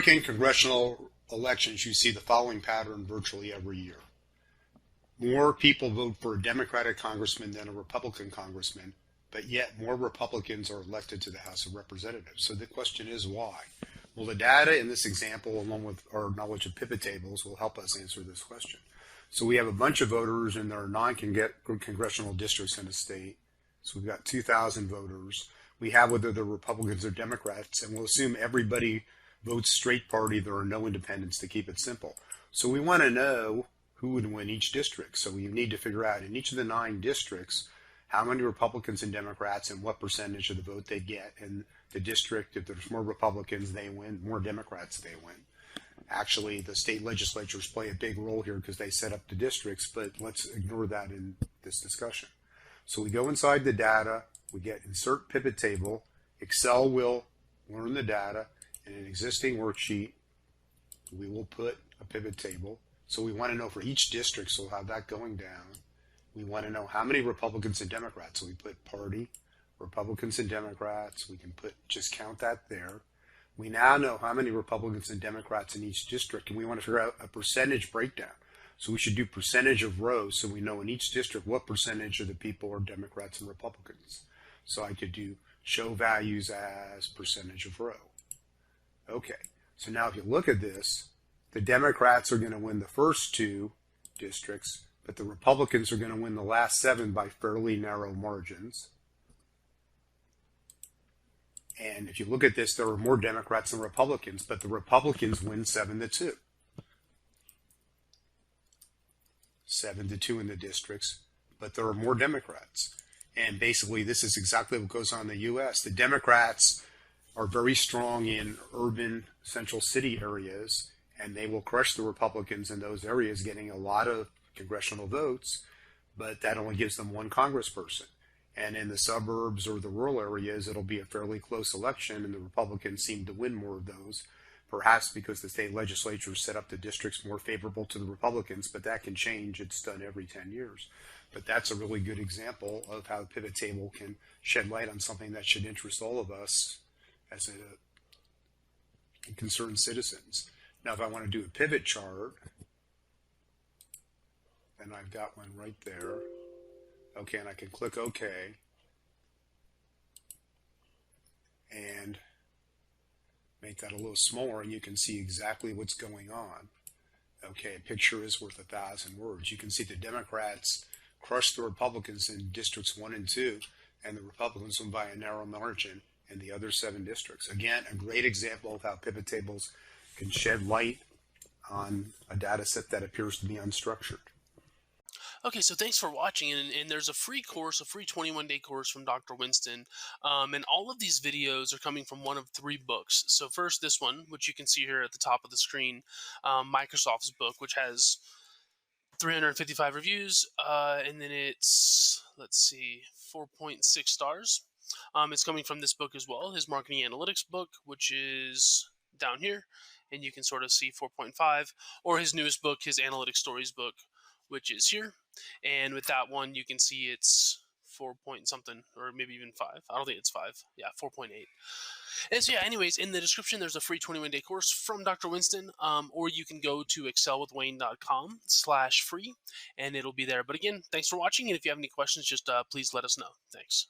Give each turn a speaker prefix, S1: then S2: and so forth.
S1: American congressional elections, you see the following pattern virtually every year. More people vote for a Democratic congressman than a Republican congressman, but yet more Republicans are elected to the House of Representatives. So the question is why? Well, the data in this example, along with our knowledge of pivot tables, will help us answer this question. So we have a bunch of voters in their non-congressional districts in the state. So we've got 2,000 voters. We have whether they're Republicans or Democrats, and we'll assume everybody votes straight party. There are no independents to keep it simple. So we want to know who would win each district. So we need to figure out in each of the 9 districts how many Republicans and Democrats and what percentage of the vote they get. And the district, if there's more Republicans, they win. More Democrats, they win. Actually, the state legislatures play a big role here because they set up the districts, but let's ignore that in this discussion. So we go inside the data, we get insert pivot table. Excel will learn the data. In an existing worksheet, we will put a pivot table. So we want to know for each district, so we'll have that going down. We want to know how many Republicans and Democrats. So we put party, Republicans and Democrats. We can just count that there. We now know how many Republicans and Democrats in each district, and we want to figure out a percentage breakdown. So we should do percentage of rows, so we know in each district what percentage of the people are Democrats and Republicans. So I could do show values as percentage of row. Okay, so now if you look at this, the Democrats are going to win the first 2 districts, but the Republicans are going to win the last 7 by fairly narrow margins. And if you look at this, there are more Democrats than Republicans, but the Republicans win 7-2. 7-2 in the districts, but there are more Democrats. And basically, this is exactly what goes on in the U.S. The Democrats are very strong in urban central city areas, and they will crush the Republicans in those areas, getting a lot of congressional votes, but that only gives them 1 congressperson. And in the suburbs or the rural areas, it'll be a fairly close election, and the Republicans seem to win more of those, perhaps because the state legislature set up the districts more favorable to the Republicans, but that can change. It's done every 10 years. But that's a really good example of how the pivot table can shed light on something that should interest all of us as concerned citizens. Now, if I want to do a pivot chart, then I've got one right there. Okay, and I can click OK. And make that a little smaller, and you can see exactly what's going on. Okay, a picture is worth 1,000 words. You can see the Democrats crushed the Republicans in districts 1 and 2, and the Republicans won by a narrow margin in the other 7 districts. Again, a great example of how pivot tables can shed light on a data set that appears to be unstructured.
S2: Okay, so thanks for watching, and there's a free course, a free 21-day course from Dr. Winston, and all of these videos are coming from one of 3 books. So first, this one, which you can see here at the top of the screen, Microsoft's book, which has 355 reviews, and then it's, let's see, 4.6 stars. It's coming from this book as well, his marketing analytics book, which is down here, and you can sort of see 4.5, or his newest book, his analytics stories book, which is here. And with that one, you can see it's 4 point something, or maybe even 5. I don't think it's 5. Yeah, 4.8. And so yeah, anyways, in the description, there's a free 21-day course from Dr. Winston, or you can go to excelwithwayne.com/free, and it'll be there. But again, thanks for watching, and if you have any questions, just please let us know. Thanks.